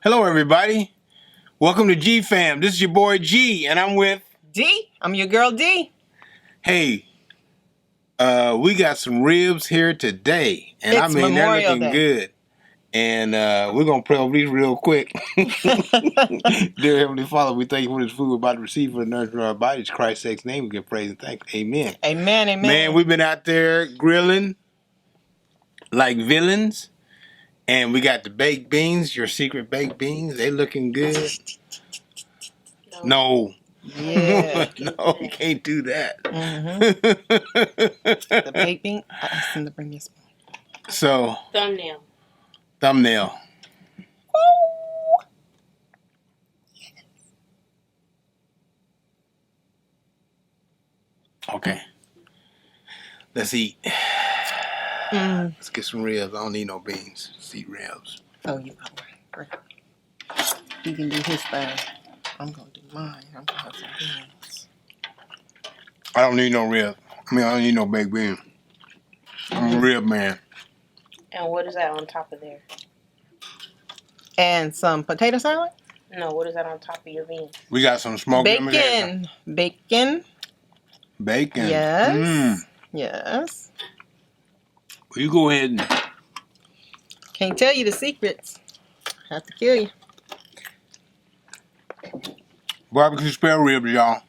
Hello, everybody. Welcome to GFAM. This is your boy G, and I'm with D. I'm your girl D. Hey, we got some ribs here today, and It's they're Memorial looking Day. good. And we're gonna pray over these real quick. Dear Heavenly Father, we thank you for this food we're about to receive for the nourishment of our bodies. In Christ's sake's name, we give praise and thanks. Amen. Amen, amen. Man, we've been out there grilling like villains. And we got the baked beans, your secret baked beans. They looking good. No. Yeah. No, we can't do that. The baked bean. I asked him to bring this one. So. Thumbnail. Oh. Okay. Let's eat. Let's get some ribs. I don't need no beans. Let's eat ribs. Oh, you know what? He can do his thing. I'm going to do mine. I'm going to have some beans. I don't need no ribs. I don't need no baked beans. I'm a rib man. And what is that on top of there? And some potato salad? No, what is that on top of your beans? We got some smoked bacon. Bacon. Bacon. Yes. Yes. Well, you go ahead and... Can't tell you the secrets. Have to kill you. Barbecue spare ribs, y'all.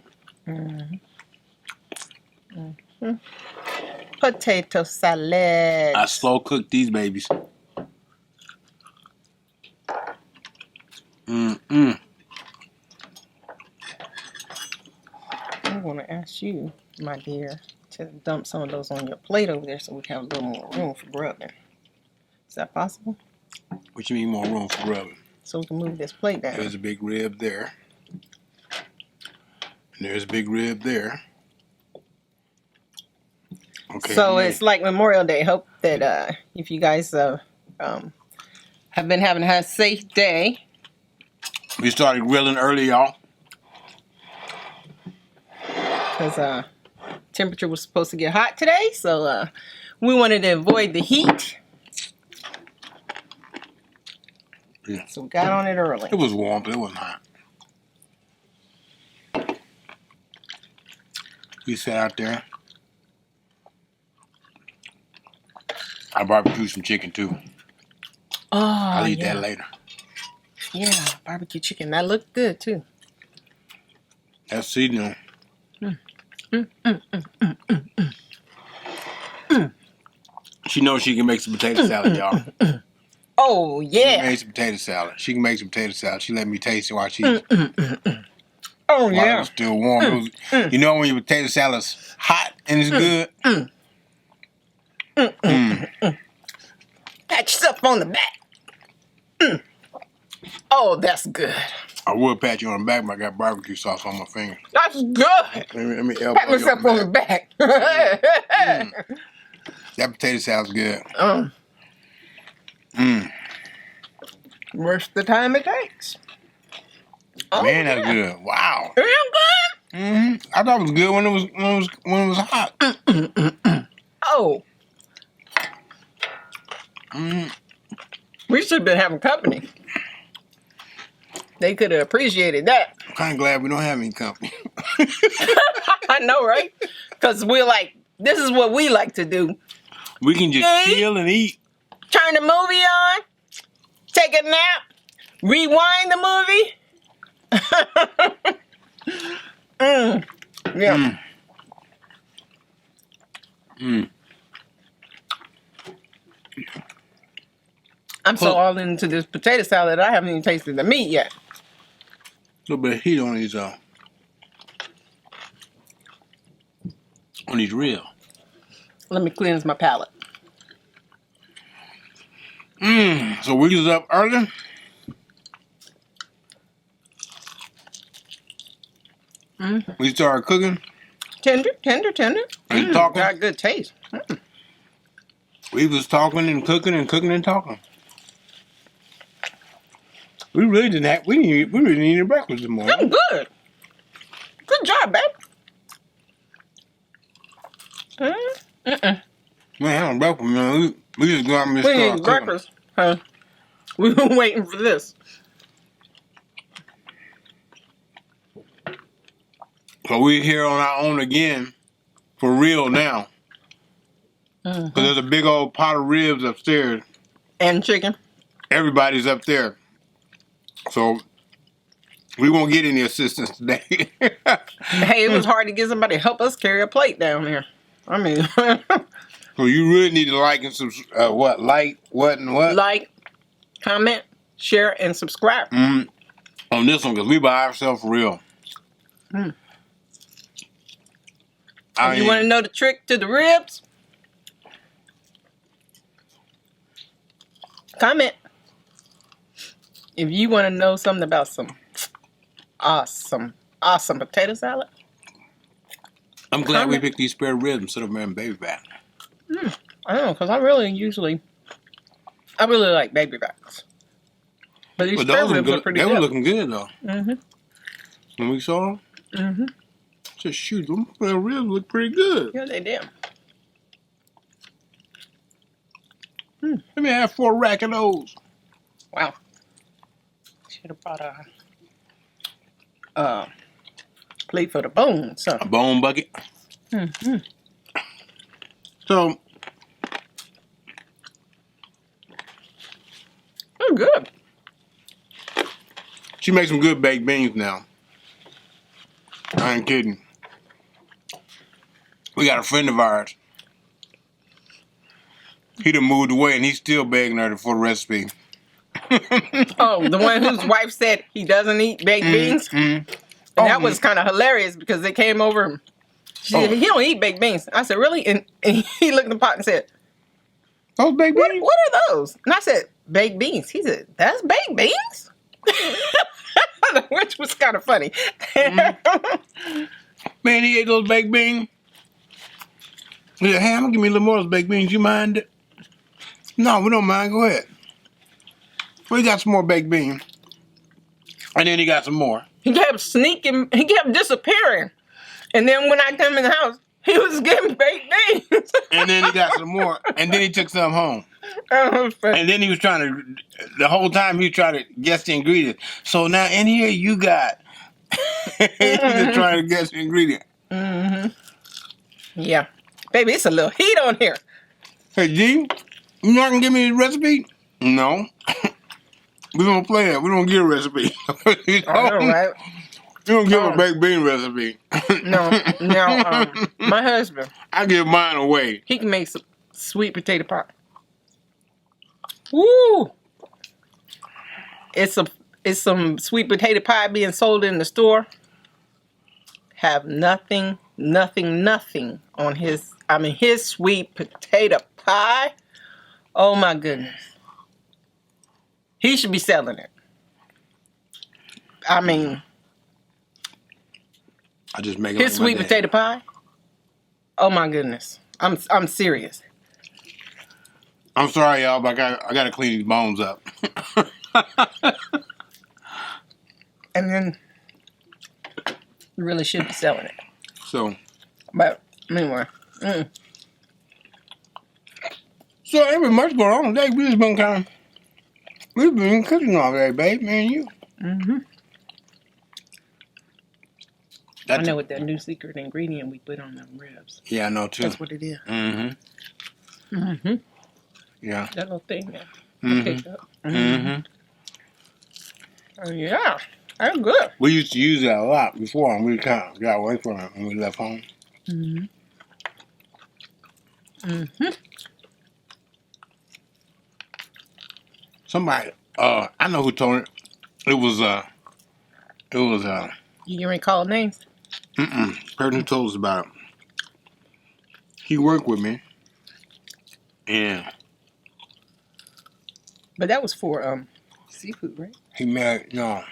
Potato salad. I slow cook these babies. I want to ask you, my dear, to dump some of those on your plate over there so we can have a little more room for grubbing. Is that possible? What you mean more room for grubbing? So we can move this plate down. There's a big rib there. And there's a big rib there. Okay. So it's like Memorial Day. Hope that if you guys have been having a safe day. We started grilling early, y'all. Because temperature was supposed to get hot today. So we wanted to avoid the heat. Yeah. So we got on it early. It was warm, but it wasn't hot. We sat out there. I barbecued some chicken too. Oh, I'll eat that later. Yeah, barbecue chicken. That looked good too. That's seasoning. She knows she can make some potato salad, y'all. Oh, yeah. She made some potato salad. She can make some potato salad. She let me taste it while she Oh, while yeah. it was still warm. It was, you know when your potato salad's hot and it's good? Pat yourself on the back. Oh, that's good. I would pat you on the back, but I got barbecue sauce on my finger. That's good. Let me elbow Pat you myself on the back. That potato salad's good. Worth the time it takes. Oh, Man, that's good. Wow. Real good. I thought it was good when it was hot. Oh. We should have been having company. They could have appreciated that. I'm kind of glad we don't have any company. I know, right? Because we're like, this is what we like to do. We can just chill and eat. Turn the movie on, take a nap, rewind the movie. Yeah. I'm so all into this potato salad, I haven't even tasted the meat yet. A little bit of heat on these ribs. Let me cleanse my palate. So we was up early. We started cooking. Tender. And talking. Got good taste. We was talking and cooking and talking. We really didn't eat breakfast this morning. I'm good. Good job, babe. Man, I don't breakfast, man. We just go out and We start need cooking. breakfast. Huh? We've been waiting for this. So we're here on our own again, for real now. Because there's a big old pot of ribs upstairs. And chicken. Everybody's up there. So we won't get any assistance today. Hey, it was hard to get somebody to help us carry a plate down there. I mean, So you really need to like and subscribe. What? like, comment, share, and subscribe. On this one, because we by ourselves for real. If you want to know the trick to the ribs, comment. If you want to know something about some awesome potato salad, I'm glad we picked these spare ribs instead of wearing baby back. I don't know, because I really like baby backs. But these spare ribs are pretty good. They were looking good, though. Mm-hmm. When we saw them, just shoot, them spare ribs look pretty good. Yeah, they did. Let me have 4 rack of those. Wow. Should have brought a plate for the bones. So. A bone bucket. So, Oh, good. she makes some good baked beans now. I ain't kidding. We got a friend of ours. He done moved away and he's still begging her for the recipe. Oh, the one whose wife said he doesn't eat baked beans? And that was kind of hilarious because they came over. She said, he don't eat baked beans. I said, really? And he looked at the pot and said, Those baked beans? what are those? And I said, baked beans. He said, that's baked beans? Which was kind of funny. Man, he ate those baked beans. He said, hey, I'm going to give me a little more of those baked beans. You mind? No, we don't mind. Go ahead. We got some more baked beans. And then he got some more. He kept sneaking. He kept disappearing. And then when I come in the house, he was getting baked beans. And then he got some more. And then he took some home. And then he was trying to, the whole time he was trying to guess the ingredients. So now in here you got, he's just trying to guess the ingredient. Yeah. Baby, it's a little heat on here. Hey, G, you not going to give me the recipe? No. We don't play that. We don't give a recipe. I know, right? You don't give a baked bean recipe. No. Now, my husband, I give mine away. he can make some sweet potato pie. Woo! It's some sweet potato pie being sold in the store. Have nothing on his sweet potato pie. Oh my goodness. He should be selling it. I mean, I just make his sweet potato pie. Oh my goodness. I'm serious. I'm sorry, y'all, but I got to clean these bones up. And then you really should be selling it. So. But anyway. So ain't been much going on today. We've been cooking all day, babe, me and you. I know what that new secret ingredient we put on the ribs. Yeah, I know too. That's what it is. Yeah. That little thing there. Oh, yeah. That's good. We used to use that a lot before, and we kind of got away from it when we left home. Somebody, I know who told it. It was You can recall names? person who told us about it. He worked with me, and But that was for seafood, right? he married, no.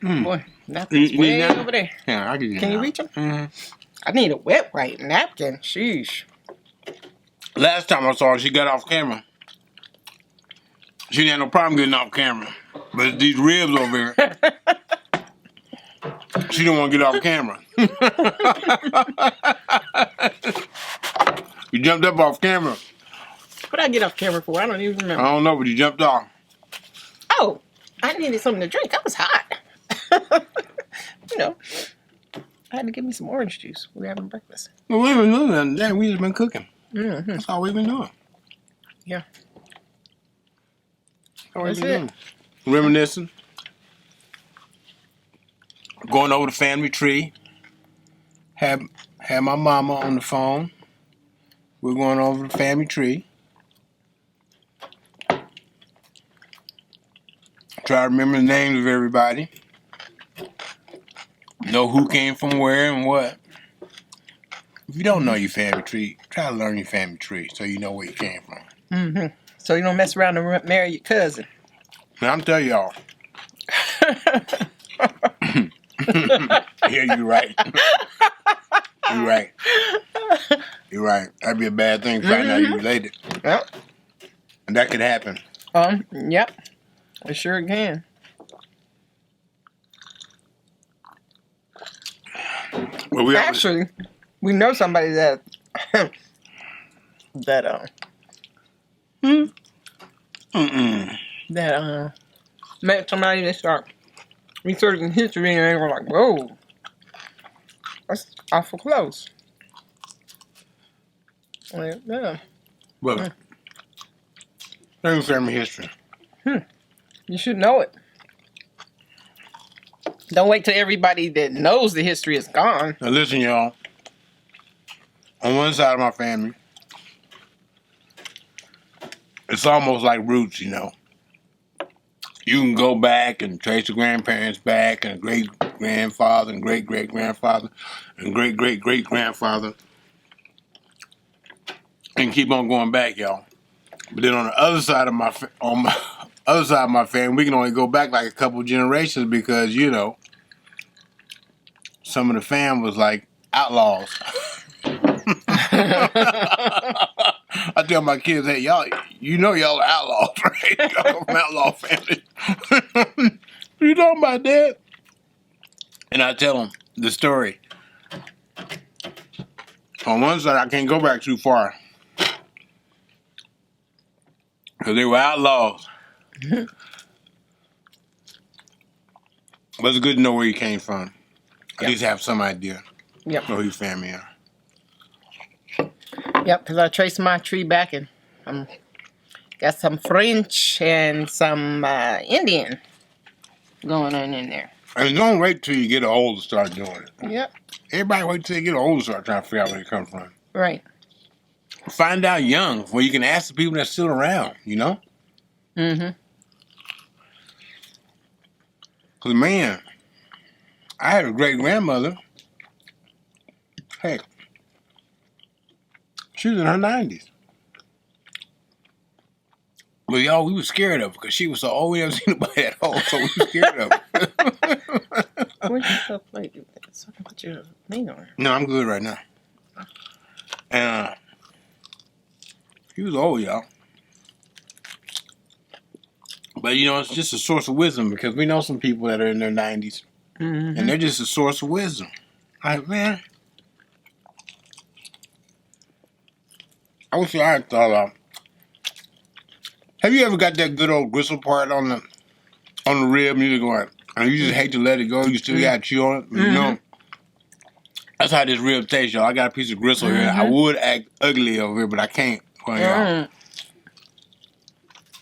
Boy, that's way over there. Yeah, I can get Can you reach him? I need a wet white napkin. Sheesh. Last time I saw her, she got off camera. She didn't have no problem getting off camera. But these ribs over here, she don't want to get off camera. You jumped up off camera. What did I get off camera for? I don't even remember. I don't know, but you jumped off. Oh, I needed something to drink. I was hot. You know, I had to give me some orange juice. We were having breakfast. Well, we haven't done nothing today. We just been cooking. Mm-hmm. That's all we've been doing. Yeah. That's all we've That's been it. doing. Reminiscing. Going over the family tree. Had my mama on the phone. We're going over the family tree. Try to remember the names of everybody. Know who came from where and what. If you don't know your family tree, try to learn your family tree so you know where you came from. Mm-hmm. So you don't mess around and marry your cousin. Now I'm telling y'all. Yeah, you're right. You're right. You're right. That'd be a bad thing. Find out you're related. Yep. And that could happen. Yep. It sure can. Well, we Actually, we know somebody that met somebody that start researching history and they were like, whoa, that's awful close. Like, yeah. Well, learn family history. You should know it. Don't wait till everybody that knows the history is gone. Now listen, y'all. On one side of my family, it's almost like roots, you know. You can go back and trace your grandparents back and great-grandfather and great-great-grandfather and great-great-great-grandfather and keep on going back, y'all. But then on the other side of my family, we can only go back like a couple generations because, you know, some of the fam was like outlaws. I tell my kids, hey, y'all, you know y'all are outlaws, right? Y'all from outlaw family. You talking about that? And I tell them the story. On one side, I can't go back too far. Because they were outlaws. But it's good to know where you came from. At least have some idea. Yep. Know who your family are. Yep, because I traced my tree back and got some French and some Indian going on in there. And don't wait till you get old to start doing it. Yep. Everybody wait till you get old to start trying to figure out where you come from. Right. Find out young where you can ask the people that's still around, you know? Mm-hmm. Because, man, I had a great-grandmother. Heck, she was in her 90s. But, y'all, we were scared of her because she was so old. We never seen nobody at all, so we were scared of her. Where's your cup plate? So I can put your thing on. No, I'm good right now. And he was old, y'all. But, you know, it's just a source of wisdom because we know some people that are in their 90s. Mm-hmm. And they're just a source of wisdom. Like, man, I wish I had thought of. Have you ever got that good old gristle part on the rib and you're going, and you just hate to let it go, you still got to chew on it? You know? That's how this rib tastes, y'all. I got a piece of gristle here. I would act ugly over here, but I can't.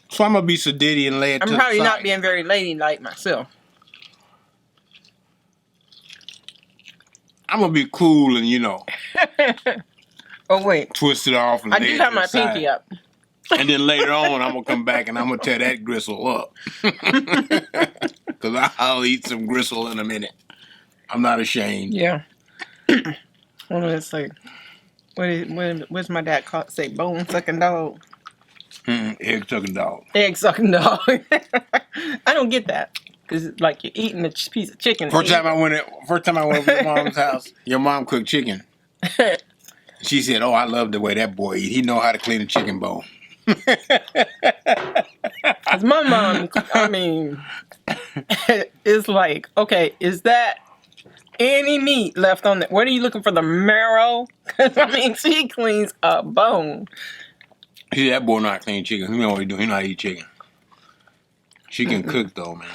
So I'm going to be sedity and lay it to the side. I'm probably not being very ladylike myself. I'm going to be cool and, you know, Oh, wait. twist it off. And I lay do it have to my the side. pinky up. And then later on, I'm going to come back and I'm going to tear that gristle up. Because I'll eat some gristle in a minute. I'm not ashamed. Yeah. What do it say? What's my dad say? Bone sucking dog? Egg sucking dog. Egg sucking dog. I don't get that. Because it's like you're eating a piece of chicken. First time I went over to your mom's house, your mom cooked chicken. She said, "Oh, I love the way that boy eat. He know how to clean a chicken bone." Because my mom, I mean, it's like, okay, is that any meat left on it? What are you looking for, the marrow? Because, I mean, she cleans a bone. She said, "That boy know how to clean chicken. He know what he doing. He know how to eat chicken." She can cook though, man.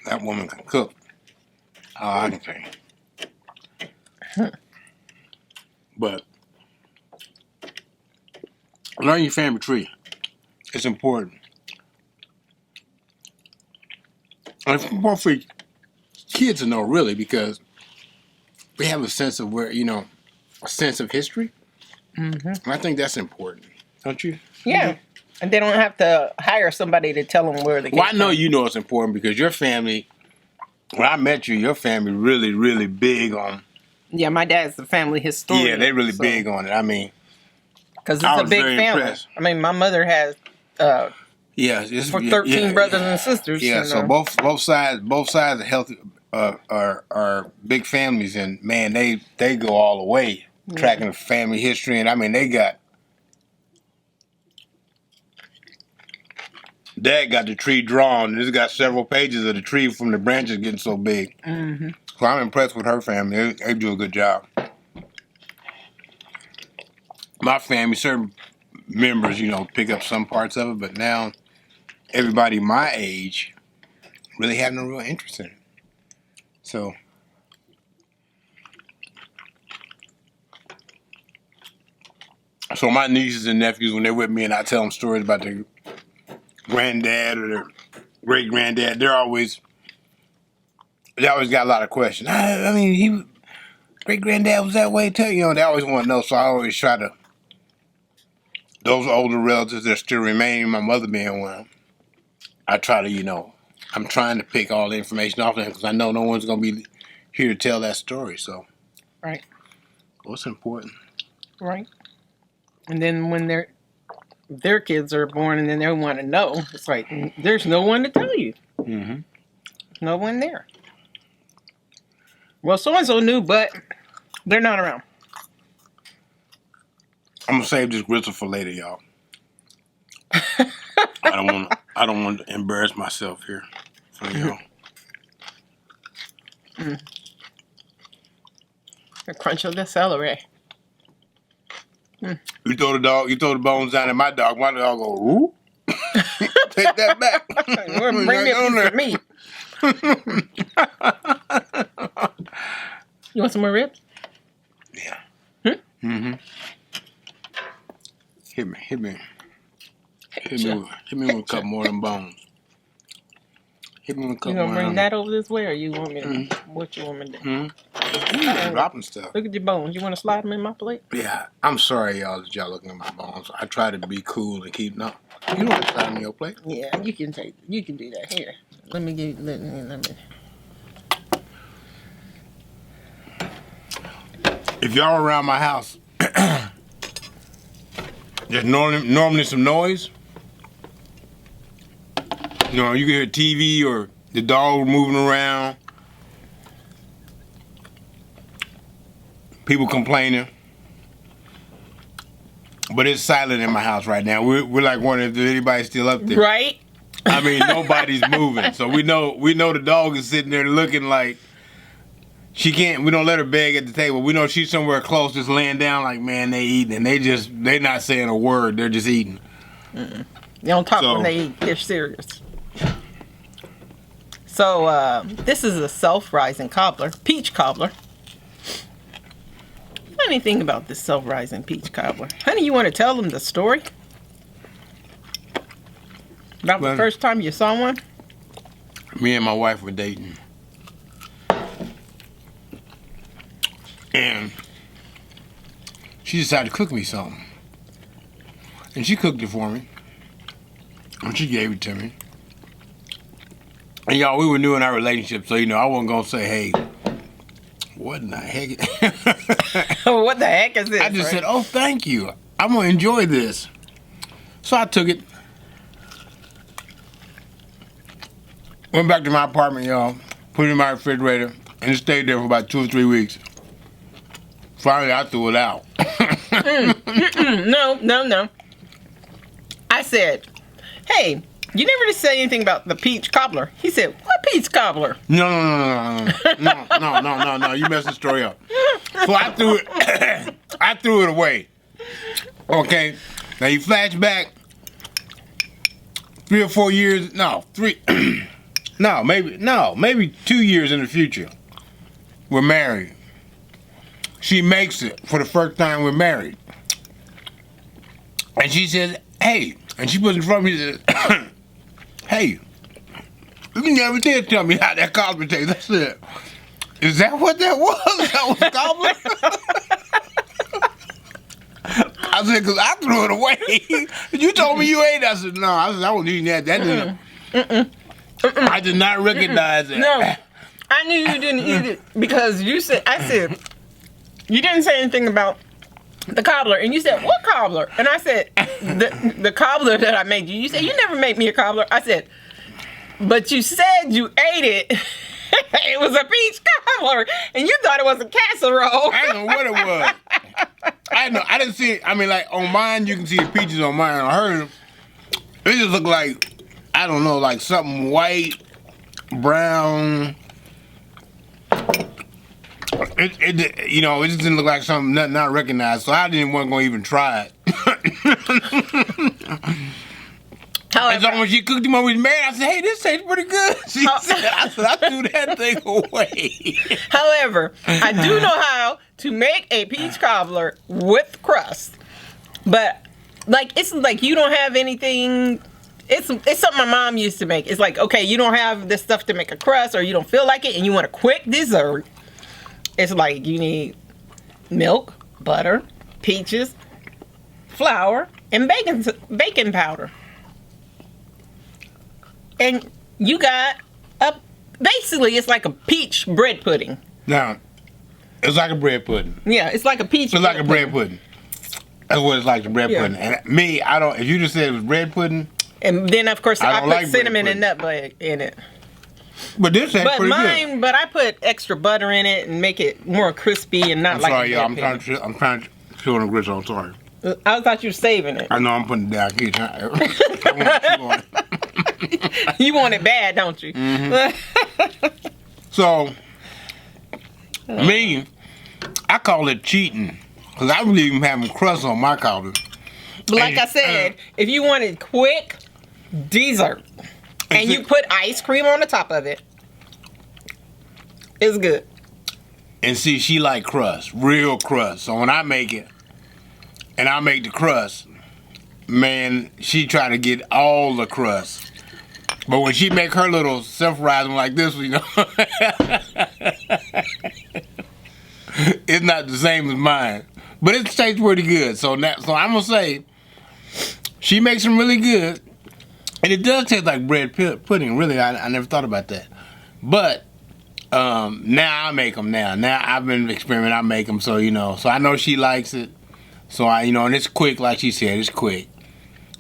That woman can cook. Oh, I can say. But learn your family tree. It's important. And it's important for kids to know, really, because they have a sense of where, a sense of history. Mm-hmm. And I think that's important, don't you? Yeah. And they don't have to hire somebody to tell them where they Well, I know you know it's important because your family, when I met you, your family really, really big on. Yeah, my dad's a family historian. Yeah, they're really big on it. I mean, because it's a big family. Impressed. I mean, my mother has 13 brothers and sisters. Yeah, so both sides are healthy, are big families, and man, they go all the way tracking the family history, and I mean they got. Dad got the tree drawn. It's got several pages of the tree from the branches getting so big. Mm-hmm. So I'm impressed with her family. They do a good job. My family, certain members, pick up some parts of it, but now everybody my age really have no real interest in it. So my nieces and nephews, when they're with me and I tell them stories about their granddad or their great granddad, they always got a lot of questions. I mean, great granddad was that way too. They always want to know. So I always try to. Those older relatives that still remain, my mother being one, I try to, I'm trying to pick all the information off of them because I know no one's going to be here to tell that story. So, right, what's important, right? And then when their kids are born, and then they want to know, it's like there's no one to tell you. Mm-hmm. No one there. Well, so and so knew, but they're not around. I'm gonna save this gristle for later, y'all. I don't want to embarrass myself here for y'all. The crunch of the celery. You throw the bones down at my dog go, ooh. Take that back. Bring me a piece of meat. You want some more ribs? Yeah. Hmm? Hit me with a couple more of them bones. Hit me with a couple more. You gonna bring that over this way, or you want me to? What you want me to do? Mm-hmm. Dropping stuff. Look at your bones. You want to slide them in my plate? Yeah, I'm sorry, y'all, that y'all looking at my bones. I try to be cool and keep. No, you don't want to slide them in your plate. Yeah, you can take. You can do that. Here, let me give. Let me. If y'all around my house, there's normally some noise. You can hear TV or the dog moving around, people complaining. But it's silent in my house right now. We're like wondering if anybody's still up there. Right. I mean, nobody's moving, so we know the dog is sitting there looking like. She can't. We don't let her beg at the table. We know she's somewhere close, just laying down. Like, man, they eating, and they're not saying a word. They're just eating. They don't talk when they eat. They're serious. So this is a self-rising cobbler, peach cobbler. Funny thing about this self-rising peach cobbler, honey, you want to tell them the story about the first time you saw one? Me and my wife were dating. And she decided to cook me something. And she cooked it for me. And she gave it to me. And y'all, we were new in our relationship, so I wasn't gonna say, hey, what in the heck? What the heck is this? I just said, oh, thank you. I'm gonna enjoy this. So I took it. Went back to my apartment, y'all. Put it in my refrigerator. And it stayed there for about 2 or 3 weeks. Finally, I threw it out. No. I said, hey, you never say anything about the peach cobbler. He said, what peach cobbler? No. You messed the story up. So I threw it away. Okay. Now you flash back. 3 or 4 years. No, 3. maybe 2 years in the future. We're married. She makes it for the first time we're married. And she says, hey, and she puts in front of me and says, hey, you never did tell me how that cobbler tastes. I said, is that what that was? That was cobbler? I said, because I threw it away. You told me you ate it. I said, no. I said, I wasn't eating that. That didn't. I did not recognize it. No, I knew you didn't eat it because you said, I said, you didn't say anything about the cobbler. And you said, what cobbler? And I said, the cobbler that I made you. You said, you never made me a cobbler. I said, but you said you ate it. It was a peach cobbler. And you thought it was a casserole. I didn't know what it was. I didn't see it. I mean, like, on mine, you can see the peaches on mine. On hers, it just looked like, I don't know, like something white, brown. It you know, it just didn't look like something not recognized, so I didn't want to even try it. However, and so when she cooked him over his married, I said, hey, this tastes pretty good. She said, I threw that thing away. however, I do know how to make a peach cobbler with crust. But, like, it's like you don't have anything. It's something my mom used to make. It's like, okay, you don't have this stuff to make a crust or you don't feel like it and you want a quick dessert. It's like you need milk, butter, peaches, flour, and baking powder. And you got basically it's like a peach bread pudding. Now, it's like a bread pudding. Yeah, it's like a peach. It's like a bread pudding. That's what it's like, the bread pudding. And me, I don't, if you just said it was bread pudding. And then, of course, I put like cinnamon and nutmeg in it. But this ain't pretty good. But I put extra butter in it and make it more crispy and not I'm like sorry, a y'all. bread I'm trying to chill on the grits. I'm sorry. I thought you were saving it. I know I'm putting it down. I want You want it bad, don't you? Mm-hmm. So, me, I call it cheating. Because I believe in having crust on my cobbler. But like I said, if you wanted quick dessert and you put ice cream on the top of it, it's good. And see, she like crust, real crust. So when I make it, and I make the crust, man, she try to get all the crust. But when she make her little self-rising like this, you know, it's not the same as mine. But it tastes pretty good. So I'm gonna say, she makes them really good, and it does taste like bread pudding. Really, I never thought about that. But now I make them. Now I've been experimenting. I make them, so you know. So I know she likes it. So and it's quick, like she said, it's quick.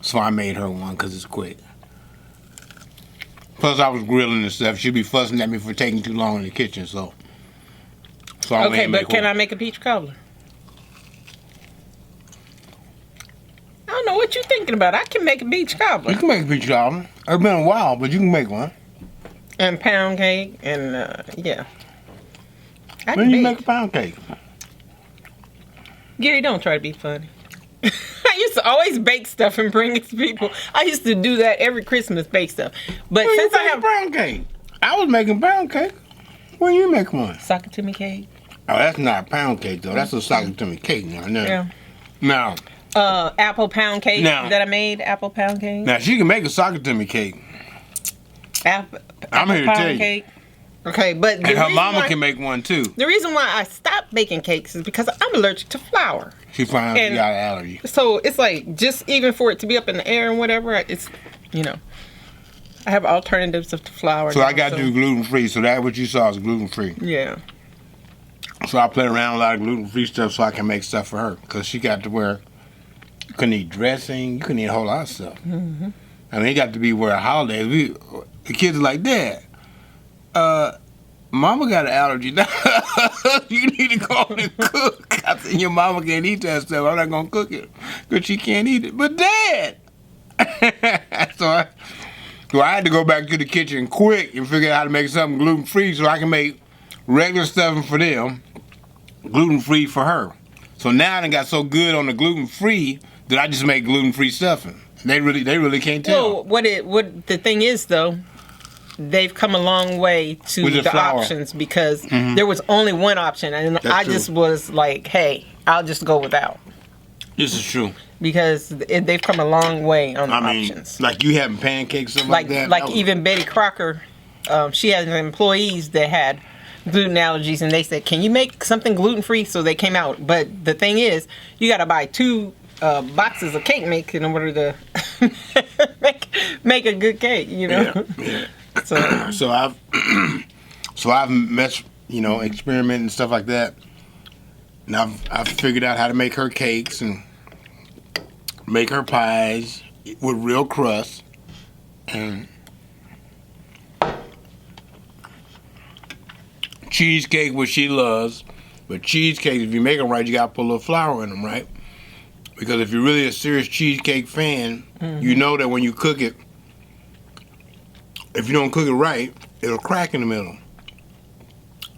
So I made her one because it's quick. Plus, I was grilling and stuff. She'd be fussing at me for taking too long in the kitchen. So I okay, but can I make a peach cobbler? I don't know what you're thinking about. I can make a peach cobbler. You can make a peach cobbler. It's been a while, but you can make one. And pound cake, and yeah. When you make a pound cake? Gary, don't try to be funny. I used to always bake stuff and bring it to people. I used to do that every Christmas, bake stuff. But When since you I have pound cake, I was making pound cake. When you make one? sock it to me cake. Oh, that's not a pound cake though. That's a sock to me cake now. Yeah. Now, Apple pound cake that I made. Apple pound cake. now she can make a sock to me cake. I'm here to pound tell you. Cake. Okay, but And her mama can make one too. The reason why I stopped baking cakes is because I'm allergic to flour. She found out she got an allergy. So it's like, just even for it to be up in the air and whatever, it's, I have alternatives of the flour. So I got to do gluten free. So that what you saw is gluten free. Yeah. So I play around with a lot of gluten free stuff so I can make stuff for her. Because she got to where you couldn't eat dressing. You couldn't eat a whole lot of stuff. Mm-hmm. I mean, it got to be where holidays, the kids are like, Dad, Mama got an allergy. You need to go home and cook. I said, your mama can't eat that stuff. I'm not going to cook it because she can't eat it. But Dad! So I had to go back to the kitchen quick and figure out how to make something gluten-free so I can make regular stuffing for them, gluten-free for her. So now I done got so good on the gluten-free that I just make gluten-free stuffing. They really can't tell. Well, what the thing is though, they've come a long way to With the flour. options because there was only one option, and I true. just was like, hey, I'll just go without This is true. because they've come a long way on the options. like you having pancakes, something like that. Like even Betty Crocker, she has employees that had gluten allergies, and they said, "Can you make something gluten free?" So they came out. But the thing is, you got to buy 2 boxes of cake mix in order to make a good cake. You know. Yeah. So I've messed, experimenting and stuff like that. And I've figured out how to make her cakes and make her pies with real crust. And cheesecake, which she loves. But cheesecake, if you make them right, you gotta put a little flour in them, right? Because if you're really a serious cheesecake fan, you know that when you cook it, if you don't cook it right, it'll crack in the middle.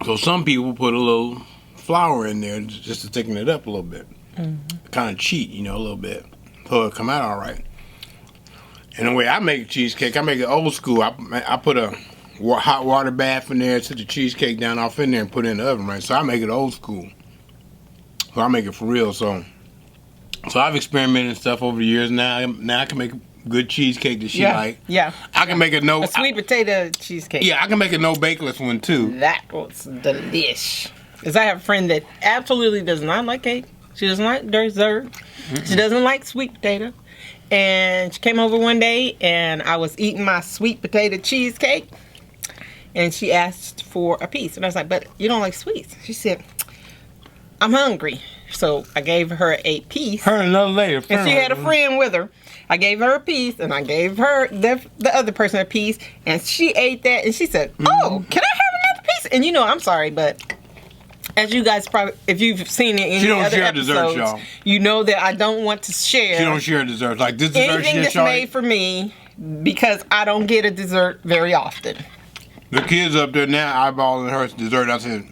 So some people put a little flour in there just to thicken it up a little bit. Kind of cheat, a little bit. So it'll come out all right. And the way I make cheesecake, I make it old school. I put a hot water bath in there, sit the cheesecake down off in there and put it in the oven, right? So I make it old school. So I make it for real. So I've experimented and stuff over the years. Now I can make good cheesecake that she like. Yeah. I can make a sweet potato cheesecake. Yeah, I can make a no bakeless one too. That was delish. Because I have a friend that absolutely does not like cake. She doesn't like dessert. She doesn't like sweet potato. And she came over one day and I was eating my sweet potato cheesecake. And she asked for a piece. And I was like, but you don't like sweets. She said, I'm hungry. So I gave her a piece. Her and another lady. And she had a friend with her. I gave her a piece, and I gave her the other person a piece, and she ate that, and she said, "Oh, can I have another piece?" And I'm sorry, but as you guys probably, if you've seen it in she don't other share episodes, desserts, y'all. you know that I don't want to share. She don't share desserts. Like this dessert anything that's made for me because I don't get a dessert very often. The kids up there now eyeballing her dessert. I said,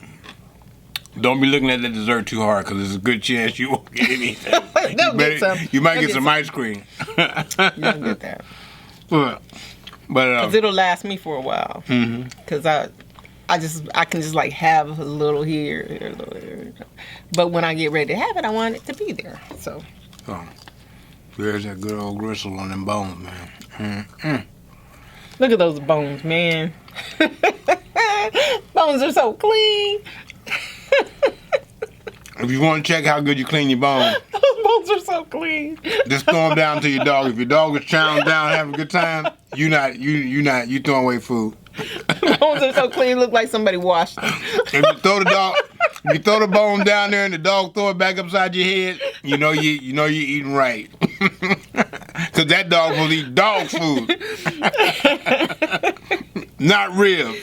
don't be looking at the dessert too hard because there's a good chance you won't get anything. You might get some ice cream. You don't get that. But because it'll last me for a while. Because I can just like have a little here, a little here. But when I get ready to have it, I want it to be there. So. There's that good old gristle on them bones, man. Look at those bones, man. Bones are so clean. If you want to check how good you clean your bones, those bones are so clean. Just throw them down to your dog. If your dog is chowing down, having a good time, you throwing away food. Bones are so clean, look like somebody washed them. If you throw the bone down there and the dog throw it back upside your head, you know you're eating right. Cause that dog will eat dog food, not ribs.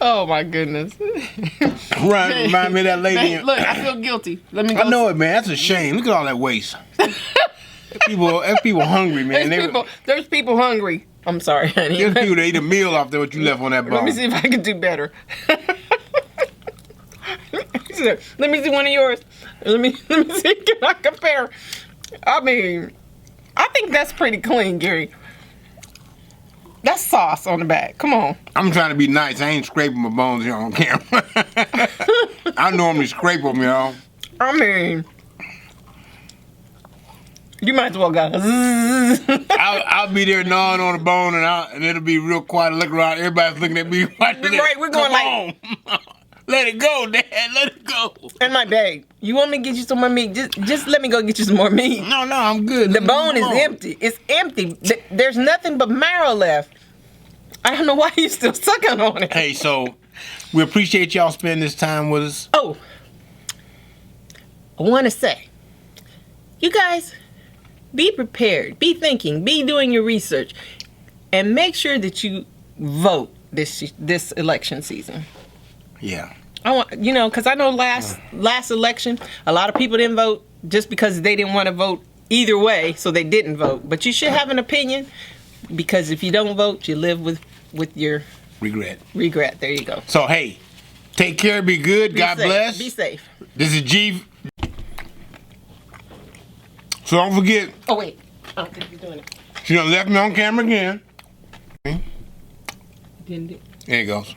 Oh my goodness! Remind me of that lady. Look, I feel guilty. Let me go. I know it, man. That's a shame. Look at all that waste. People hungry, man. There's people hungry. I'm sorry, honey. There's people that eat a meal off there what you left on that bone. Let me see if I can do better. Let me see one of yours. Let me see. Can I compare? I mean, I think that's pretty clean, Gary. That's sauce on the back. Come on. I'm trying to be nice. I ain't scraping my bones here on camera. I normally scrape them, y'all. I mean, you might as well go. I'll be there gnawing on the bone, and it'll be real quiet. Look around. Everybody's looking at me. Right, we're going like, let it go, Dad. Let it go. And my babe, you want me to get you some more meat? Just let me go get you some more meat. No, I'm good. The bone is empty. It's empty. There's nothing but marrow left. I don't know why you still sucking on it. Hey, so we appreciate y'all spending this time with us. Oh, I want to say, you guys, be prepared, be thinking, be doing your research, and make sure that you vote this election season. Yeah. I want, because I know last election, a lot of people didn't vote just because they didn't want to vote either way, so they didn't vote. But you should have an opinion, because if you don't vote, you live with your regret. There you go. So hey, take care, be good, God bless. Be safe. This is G. So don't forget. Oh wait. don't think you're doing it. She done left me on camera again. Didn't it? There it goes.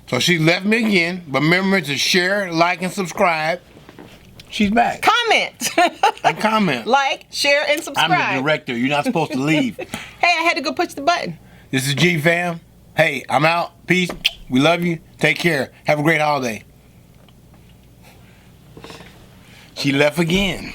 So she left me again. But remember to share, like, and subscribe. She's back. Comment. And comment. Like, share, and subscribe. I'm the director. You're not supposed to leave. Hey, I had to go push the button. This is GFAM. Hey, I'm out. Peace. We love you. Take care. Have a great holiday. She left again.